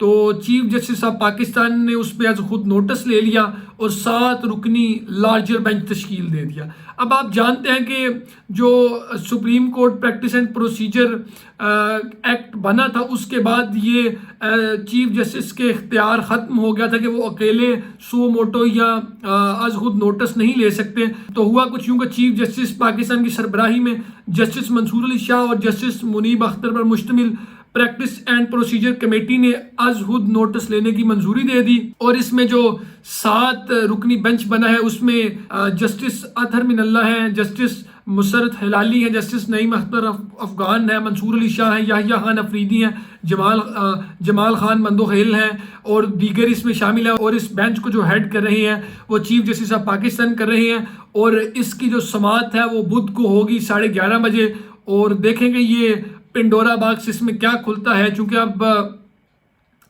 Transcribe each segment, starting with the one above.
تو chief justice of Pakistan نے اس پہ از خود نوٹس لے لیا اور 7 رکنی لارجر بینچ تشکیل دے دیا۔ اب آپ جانتے ہیں کہ جو supreme court practice and procedure act بنا تھا، اس کے بعد یہ چیف جسٹس کے اختیار ختم ہو گیا تھا کہ وہ اکیلے سو موٹو یا از خود نوٹس نہیں لے سکتے۔ تو ہوا کچھ یوں کہ چیف جسٹس پاکستان کی سربراہی میں جسٹس منصور علی شاہ اور جسٹس منیب اختر پر مشتمل پریکٹس اینڈ پروسیجر کمیٹی نے از خود نوٹس لینے کی منظوری دے دی، اور اس میں جو 7 رکنی بینچ بنا ہے اس میں جسٹس اطہر من اللہ ہیں، جسٹس مسرت ہلالی ہیں، جسٹس نعیم اختر افغان ہیں، منصور علی شاہ ہیں، یحییٰ خان افریدی ہیں، جمال خان مندوخیل ہیں اور دیگر اس میں شامل ہیں۔ اور اس بینچ کو جو ہیڈ کر رہے ہیں وہ چیف جسٹس آف پاکستان کر رہے ہیں، اور اس کی جو سماعت ہے وہ بدھ کو ہوگی 11:30 بجے، اور دیکھیں گے یہ پنڈورا باکس اس میں کیا کھلتا ہے، چونکہ اب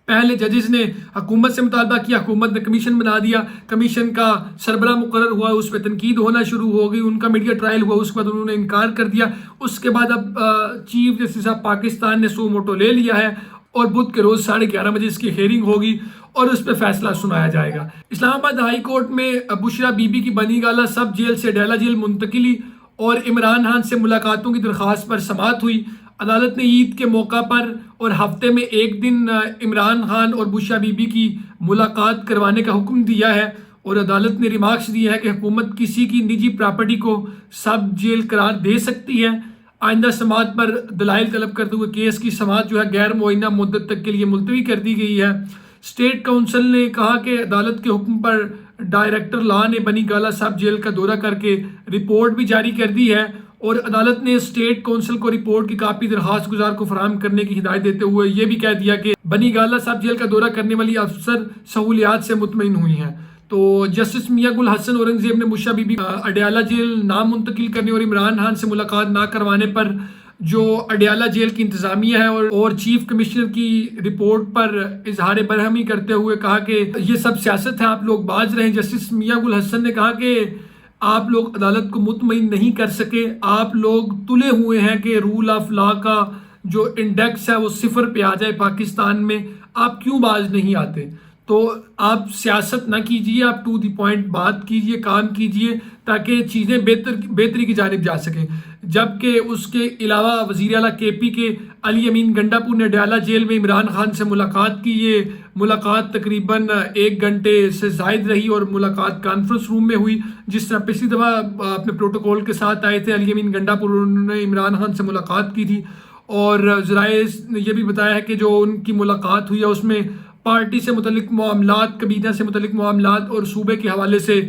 پہلے ججز نے حکومت سے مطالبہ کیا، حکومت نے کمیشن بنا دیا، کمیشن کا سربراہ مقرر ہوا، اس پہ تنقید ہونا شروع ہو گئی، ان کا میڈیا ٹرائل ہوا، اس کے بعد انہوں نے انکار کر دیا۔ اس کے بعد اب چیف جسٹس آف پاکستان نے سو موٹو لے لیا ہے، اور بدھ کے روز 11:30 بجے اس کی ہیئرنگ ہوگی اور اس پہ فیصلہ سنایا جائے گا۔ اسلام آباد ہائی کورٹ میں بشرا بی بی کی بنی گالہ سب جیل سے ڈیلا جیل منتقلی اور عمران خان سے ملاقاتوں کی درخواست پر سماعت ہوئی۔ عدالت نے عید کے موقع پر اور ہفتے میں ایک دن عمران خان اور بشرا بی بی کی ملاقات کروانے کا حکم دیا ہے، اور عدالت نے ریمارکس دیا ہے کہ حکومت کسی کی نجی پراپرٹی کو سب جیل قرار دے سکتی ہے۔ آئندہ سماعت پر دلائل طلب کرتے ہوئے کیس کی سماعت جو ہے غیر معینہ مدت تک کے لیے ملتوی کر دی گئی ہے۔ اسٹیٹ کونسل نے کہا کہ عدالت کے حکم پر ڈائریکٹر لا نے بنی گالہ سب جیل کا دورہ کر کے رپورٹ بھی جاری کر دی ہے، اور عدالت نے اسٹیٹ کونسل کو رپورٹ کی کاپی درخواست گزار کو فراہم کرنے کی ہدایت دیتے ہوئے یہ بھی کہہ دیا کہ بنی گالہ سب جیل کا دورہ کرنے والی افسر سہولیات سے مطمئن ہوئی ہیں۔ تو جسٹس میاں گل حسن اورنگزیب نے بشرا بی بی اڈیالہ جیل نام منتقل کرنے اور عمران خان سے ملاقات نہ کروانے پر جو اڈیالہ جیل کی انتظامیہ ہے اور چیف کمشنر کی رپورٹ پر اظہار برہمی کرتے ہوئے کہا کہ یہ سب سیاست ہے، آپ لوگ باز رہیں۔ جسٹس میاں گل حسن نے کہا کہ آپ لوگ عدالت کو مطمئن نہیں کر سکے، آپ لوگ تلے ہوئے ہیں کہ رول آف لا کا جو انڈیکس ہے وہ 0 پہ آ جائے پاکستان میں، آپ کیوں باز نہیں آتے؟ تو آپ سیاست نہ کیجیے، آپ ٹو دی پوائنٹ بات کیجیے، کام کیجیے تاکہ چیزیں بہتری کی جانب جا سکیں۔ جبکہ اس کے علاوہ وزیر اعلیٰ کے پی کے علی امین گنڈا پور نے اڈیالہ جیل میں عمران خان سے ملاقات کی۔ یہ ملاقات تقریباً 1 گھنٹے سے زائد رہی اور ملاقات کانفرنس روم میں ہوئی، جس طرح پچھلی دفعہ اپنے پروٹوکول کے ساتھ آئے تھے علی امین گنڈا پور، انہوں نے عمران خان سے ملاقات کی تھی، اور ذرائع نے یہ بھی بتایا ہے کہ جو ان کی ملاقات ہوئی ہے اس میں پارٹی سے متعلق معاملات، کابینہ سے متعلق معاملات اور صوبے کے حوالے سے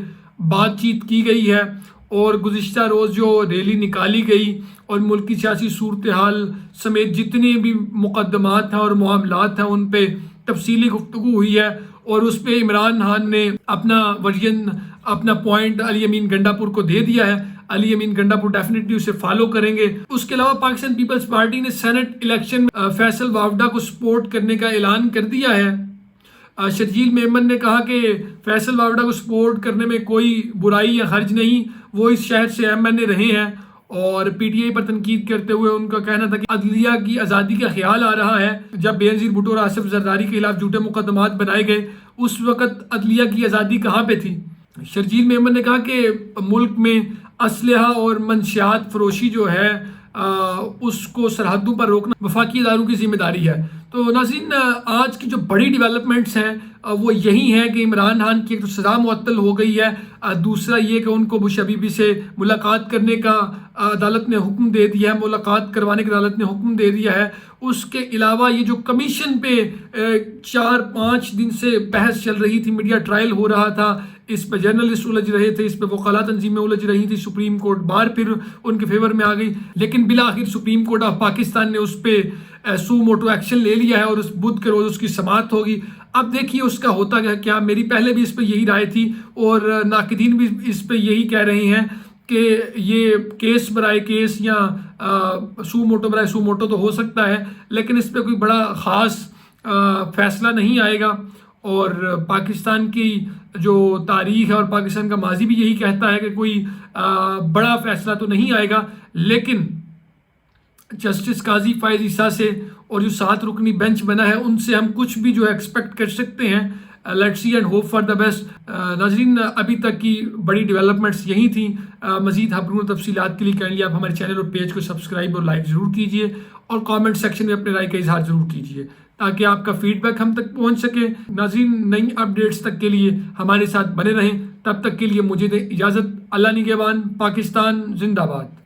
بات چیت کی گئی ہے، اور گزشتہ روز جو ریلی نکالی گئی اور ملک کی سیاسی صورتحال سمیت جتنے بھی مقدمات ہیں اور معاملات ہیں ان پہ تفصیلی گفتگو ہوئی ہے، اور اس پہ عمران خان نے اپنا ورژن، اپنا پوائنٹ علی امین گنڈا پور کو دے دیا ہے۔ علی امین گنڈا پور ڈیفینیٹلی اسے فالو کریں گے۔ اس کے علاوہ پاکستان پیپلز پارٹی نے سینٹ الیکشن فیصل وافدہ کو سپورٹ کرنے کا اعلان کر دیا ہے۔ شرجیل میمن نے کہا کہ فیصل وافدہ کو سپورٹ کرنے میں کوئی برائی یا حرج نہیں، وہ اس شہر سے ایم این اے رہے ہیں، اور پی ٹی آئی پر تنقید کرتے ہوئے ان کا کہنا تھا کہ عدلیہ کی آزادی کا خیال آ رہا ہے۔ جب بے نظیر بھٹو اور آصف زرداری کے خلاف جھوٹے مقدمات بنائے گئے اس وقت عدلیہ کی آزادی کہاں پہ تھی؟ شرجیل میمن نے کہا کہ ملک میں اسلحہ اور منشیات فروشی جو ہے اس کو سرحدوں پر روکنا وفاقی اداروں کی ذمہ داری ہے۔ تو ناظرین، آج کی جو بڑی ڈیولپمنٹس ہیں وہ یہی ہیں کہ عمران خان کی ایک تو سزا معطل ہو گئی ہے، دوسرا یہ کہ ان کو بشرا بی بی سے ملاقات کرنے کا عدالت نے حکم دے دیا ہے، ملاقات کروانے کا عدالت نے حکم دے دیا ہے۔ اس کے علاوہ یہ جو کمیشن پہ 4-5 دن سے بحث چل رہی تھی، میڈیا ٹرائل ہو رہا تھا، اس پہ جرنلسٹ الجھ رہے تھے، اس پہ وکلاء تنظیمیں الجھ رہی تھی، سپریم کورٹ بار پھر ان کے فیور میں آ گئی، لیکن بالآخر سپریم کورٹ آف پاکستان نے اس پہ سو موٹو ایکشن لے لیا ہے، اور اس بدھ کے روز اس کی سماعت ہوگی۔ اب دیکھیے اس کا ہوتا کیا۔ میری پہلے بھی اس پہ یہی رائے تھی، اور ناقدین بھی اس پہ یہی کہہ رہے ہیں کہ یہ کیس برائے کیس یا سو موٹو برائے سو موٹو تو ہو سکتا ہے، لیکن اس پہ کوئی بڑا خاص فیصلہ نہیں آئے گا، اور پاکستان کی جو تاریخ ہے اور پاکستان کا ماضی بھی یہی کہتا ہے کہ کوئی بڑا فیصلہ تو نہیں آئے گا۔ لیکن جسٹس قاضی فائز عیسیٰ سے اور جو 7 رکنی بینچ بنا ہے ان سے ہم کچھ بھی جو ہے ایکسپیکٹ کر سکتے ہیں. Let's see and hope for the best. ناظرین ابھی تک کی بڑی ڈیولپمنٹس یہی تھیں. مزید خبروں اور تفصیلات کے لیے کائنڈلی آپ ہمارے چینل اور پیج کو سبسکرائب اور لائک ضرور کیجیے اور کامنٹ سیکشن میں اپنے رائے کا اظہار ضرور کیجیے تاکہ آپ کا فیڈ بیک ہم تک پہنچ سکے. ناظرین نئی اپڈیٹس تک کے لیے ہمارے ساتھ بنے رہیں. تب تک کے لیے مجھے دیں اجازت. اللہ نگہبان. پاکستان زندہ باد.